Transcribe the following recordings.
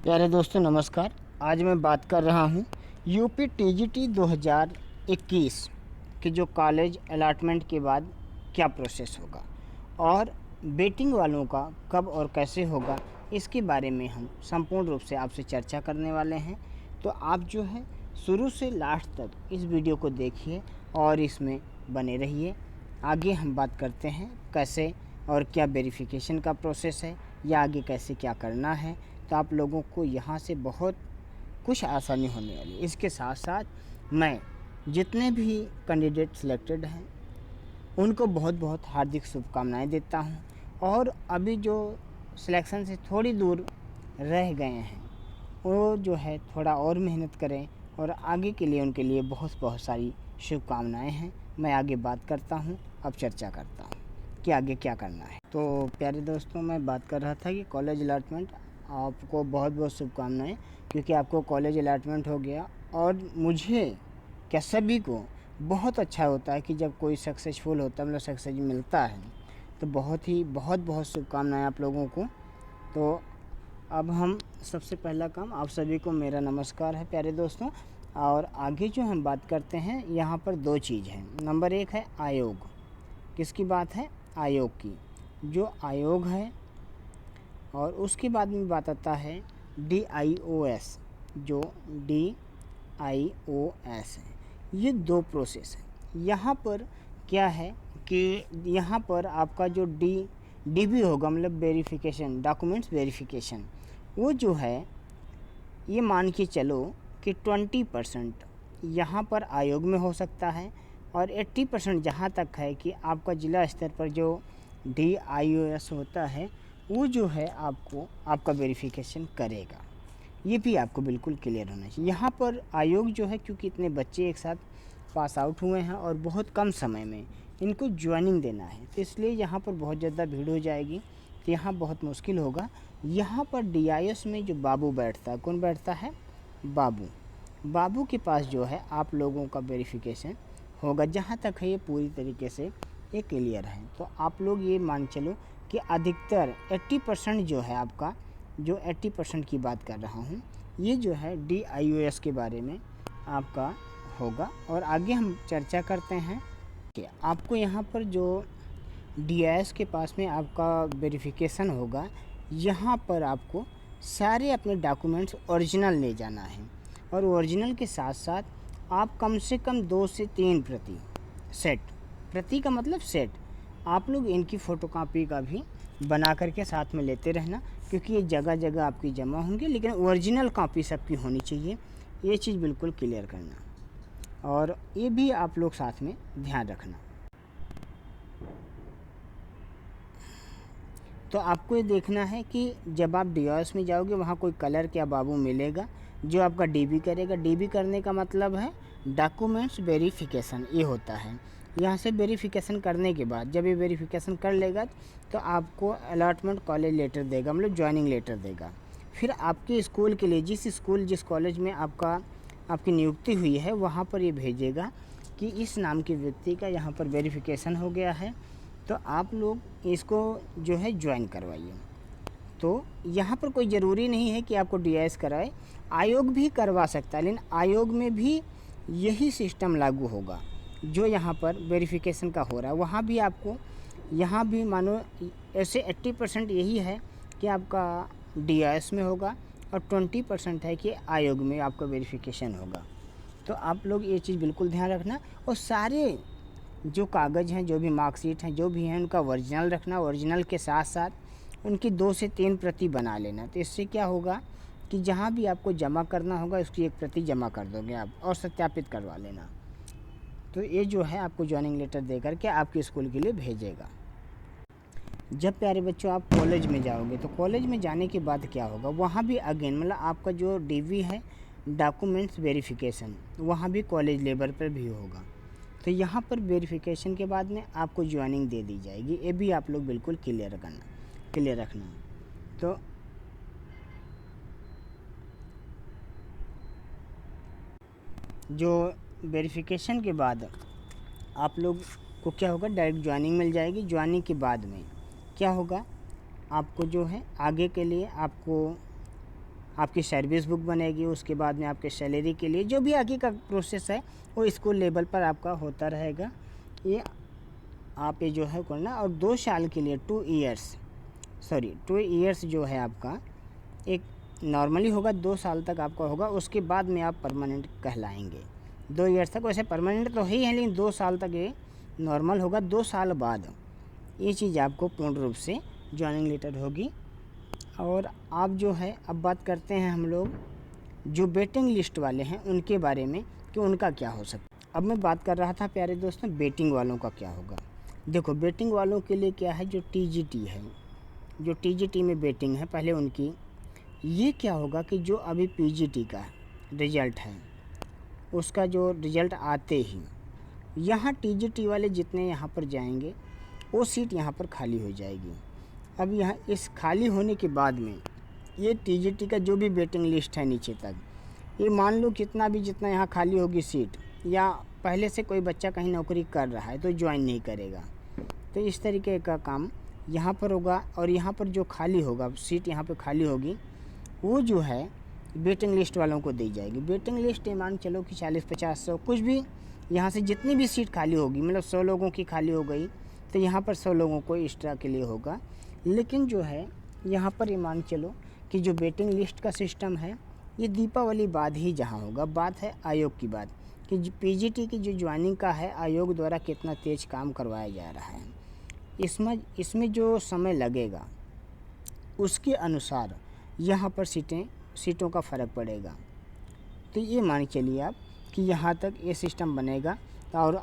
प्यारे दोस्तों नमस्कार। आज मैं बात कर रहा हूँ यूपी टीजीटी 2021 के जो कॉलेज अलॉटमेंट के बाद क्या प्रोसेस होगा और वेटिंग वालों का कब और कैसे होगा, इसके बारे में हम संपूर्ण रूप से आपसे चर्चा करने वाले हैं। तो आप जो है शुरू से लास्ट तक इस वीडियो को देखिए और इसमें बने रहिए। आगे हम बात करते हैं कैसे और क्या वेरिफिकेशन का प्रोसेस है या आगे कैसे क्या करना है, तो आप लोगों को यहाँ से बहुत कुछ आसानी होने वाली है। इसके साथ साथ मैं जितने भी कैंडिडेट सिलेक्टेड हैं उनको बहुत बहुत हार्दिक शुभकामनाएं देता हूं, और अभी जो सिलेक्शन से थोड़ी दूर रह गए हैं वो जो है थोड़ा और मेहनत करें, और आगे के लिए उनके लिए बहुत बहुत सारी शुभकामनाएं हैं। मैं आगे बात करता हूं, अब चर्चा करता हूं कि आगे क्या करना है। तो प्यारे दोस्तों, मैं बात कर रहा था कि कॉलेज अलॉटमेंट, आपको बहुत बहुत शुभकामनाएं, क्योंकि आपको कॉलेज अलॉटमेंट हो गया। और मुझे क्या सभी को बहुत अच्छा होता है कि जब कोई सक्सेसफुल होता है, मतलब सक्सेस मिलता है, तो बहुत बहुत शुभकामनाएं आप लोगों को। तो अब हम सबसे पहला काम, आप सभी को मेरा नमस्कार है प्यारे दोस्तों। और आगे जो हम बात करते हैं, यहाँ पर दो चीज़ हैं। नंबर एक है आयोग। किसकी बात है? आयोग की। जो आयोग है, और उसके बाद में बात आता है DIOS। जो DIOS है, ये दो प्रोसेस है। यहाँ पर क्या है कि यहाँ पर आपका जो DB होगा, मतलब वेरिफिकेशन, डॉक्यूमेंट्स वेरिफिकेशन, वो जो है ये मान के चलो कि 20% यहाँ पर आयोग में हो सकता है, और 80% जहाँ तक है कि आपका ज़िला स्तर पर जो DIOS होता है वो जो है आपको आपका वेरिफिकेशन करेगा। ये भी आपको बिल्कुल क्लियर होना चाहिए। यहाँ पर आयोग जो है, क्योंकि इतने बच्चे एक साथ पास आउट हुए हैं और बहुत कम समय में इनको ज्वाइनिंग देना है, तो इसलिए यहाँ पर बहुत ज़्यादा भीड़ हो जाएगी, तो यहाँ बहुत मुश्किल होगा। यहाँ पर DIOS में जो बाबू बैठता है, कौन बैठता है? बाबू के पास जो है आप लोगों का वेरिफिकेशन होगा। जहाँ तक है ये पूरी तरीके से ये क्लियर है। तो आप लोग ये मान चलो कि अधिकतर 80% जो है आपका, जो 80% की बात कर रहा हूँ, ये जो है DIOS के बारे में आपका होगा। और आगे हम चर्चा करते हैं कि आपको यहाँ पर जो DIOS के पास में आपका वेरिफिकेशन होगा, यहाँ पर आपको सारे अपने डॉक्यूमेंट्स ओरिजिनल ले जाना है, और ओरिजिनल के साथ साथ आप कम से कम 2 से 3 सेट, प्रति का मतलब सेट, आप लोग इनकी फ़ोटोकॉपी का भी बना करके साथ में लेते रहना, क्योंकि ये जगह जगह आपकी जमा होंगे, लेकिन ओरिजिनल कॉपी सबकी होनी चाहिए। ये चीज़ बिल्कुल क्लियर करना, और ये भी आप लोग साथ में ध्यान रखना। तो आपको ये देखना है कि जब आप DIOS में जाओगे वहाँ कोई कलर क्या बाबू मिलेगा जो आपका DB करेगा। DB करने का मतलब है डॉक्यूमेंट्स वेरिफिकेशन, ये होता है। यहाँ से वेरिफिकेशन करने के बाद जब ये वेरिफिकेशन कर लेगा तो आपको अलॉटमेंट कॉलेज लेटर देगा, मतलब ज्वाइनिंग लेटर देगा। फिर आपके स्कूल के लिए, जिस कॉलेज में आपकी नियुक्ति हुई है, वहाँ पर ये भेजेगा कि इस नाम के व्यक्ति का यहाँ पर वेरिफिकेशन हो गया है, तो आप लोग इसको जो है ज्वाइन करवाइए। तो यहाँ पर कोई ज़रूरी नहीं है कि आपको DIOS कराए, आयोग भी करवा सकता है, लेकिन आयोग में भी यही सिस्टम लागू होगा जो यहाँ पर वेरिफिकेशन का हो रहा है। वहाँ भी आपको, यहाँ भी मानो ऐसे 80% यही है कि आपका DIOS में होगा, और 20% है कि आयोग में आपका वेरिफिकेशन होगा। तो आप लोग ये चीज़ बिल्कुल ध्यान रखना, और सारे जो कागज़ हैं, जो भी मार्कशीट हैं, जो भी हैं, उनका ओरिजिनल रखना। ओरिजिनल के साथ साथ उनकी 2 से 3 प्रति बना लेना। तो इससे क्या होगा कि जहाँ भी आपको जमा करना होगा उसकी एक प्रति जमा कर दोगे आप, और सत्यापित करवा लेना। तो ये जो है आपको ज्वाइनिंग लेटर दे करके आपके स्कूल के लिए भेजेगा। जब प्यारे बच्चों आप कॉलेज में जाओगे, तो कॉलेज में जाने के बाद क्या होगा, वहाँ भी अगेन मतलब आपका जो DB है, डॉक्यूमेंट्स वेरिफिकेशन, वहाँ भी कॉलेज लेवल पर भी होगा। तो यहाँ पर वेरिफिकेशन के बाद में आपको ज्वाइनिंग दे दी जाएगी। ये भी आप लोग बिल्कुल क्लियर रखना। तो जो वेरिफिकेशन के बाद आप लोग को क्या होगा, डायरेक्ट ज्वाइनिंग मिल जाएगी। ज्वाइनिंग के बाद में क्या होगा, आपको जो है आगे के लिए आपको आपकी सर्विस बुक बनेगी, उसके बाद में आपके सैलरी के लिए जो भी आगे का प्रोसेस है वो स्कूल लेवल पर आपका होता रहेगा। ये आप ये जो है करना, और 2 साल के लिए 2 ईयर्स जो है आपका एक नॉर्मली होगा, 2 साल तक आपका होगा, उसके बाद में आप परमानेंट कहलाएंगे। 2 ईयर्स तक वैसे परमानेंट तो ही है, लेकिन 2 साल तक ये नॉर्मल होगा। 2 साल बाद ये चीज़ आपको पूर्ण रूप से ज्वाइनिंग लेटर होगी। और आप जो है, अब बात करते हैं हम लोग जो वेटिंग लिस्ट वाले हैं उनके बारे में कि उनका क्या हो सकता है। अब मैं बात कर रहा था प्यारे दोस्तों वेटिंग वालों का क्या होगा। देखो वेटिंग वालों के लिए क्या है, जो टीजीटी है, जो टीजीटी में वेटिंग है पहले उनकी, ये क्या होगा कि जो अभी पीजीटी का रिज़ल्ट है उसका जो रिज़ल्ट आते ही यहाँ टीजीटी वाले जितने यहाँ पर जाएंगे वो सीट यहाँ पर खाली हो जाएगी। अब यहाँ इस खाली होने के बाद में ये टीजीटी का जो भी वेटिंग लिस्ट है नीचे तक, ये मान लो जितना यहाँ खाली होगी सीट, या पहले से कोई बच्चा कहीं नौकरी कर रहा है तो ज्वाइन नहीं करेगा, तो इस तरीके का काम यहाँ पर होगा। और यहाँ पर जो खाली होगा सीट, यहाँ पर खाली होगी, वो जो है वेटिंग लिस्ट वालों को दी जाएगी। वेटिंग लिस्ट मान चलो कि 40, 50, 100 कुछ भी, यहाँ से जितनी भी सीट खाली होगी, मतलब 100 लोगों की खाली हो गई तो यहाँ पर 100 लोगों को एक्स्ट्रा के लिए होगा। लेकिन जो है यहाँ पर ये मान चलो कि जो वेटिंग लिस्ट का सिस्टम है ये दीपावली बाद ही जहाँ होगा। बात है आयोग की बात कि पीजीटी की जो ज्वाइनिंग का है, आयोग द्वारा कितना तेज़ काम करवाया जा रहा है, इसमें जो समय लगेगा उसके अनुसार यहाँ पर सीटों का फ़र्क पड़ेगा। तो ये मान चलिए आप कि यहाँ तक ये सिस्टम बनेगा, और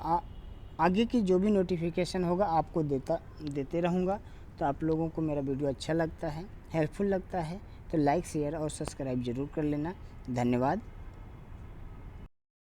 आगे की जो भी नोटिफिकेशन होगा आपको देते रहूँगा। तो आप लोगों को मेरा वीडियो अच्छा लगता है, हेल्पफुल लगता है तो लाइक, शेयर और सब्सक्राइब ज़रूर कर लेना। धन्यवाद।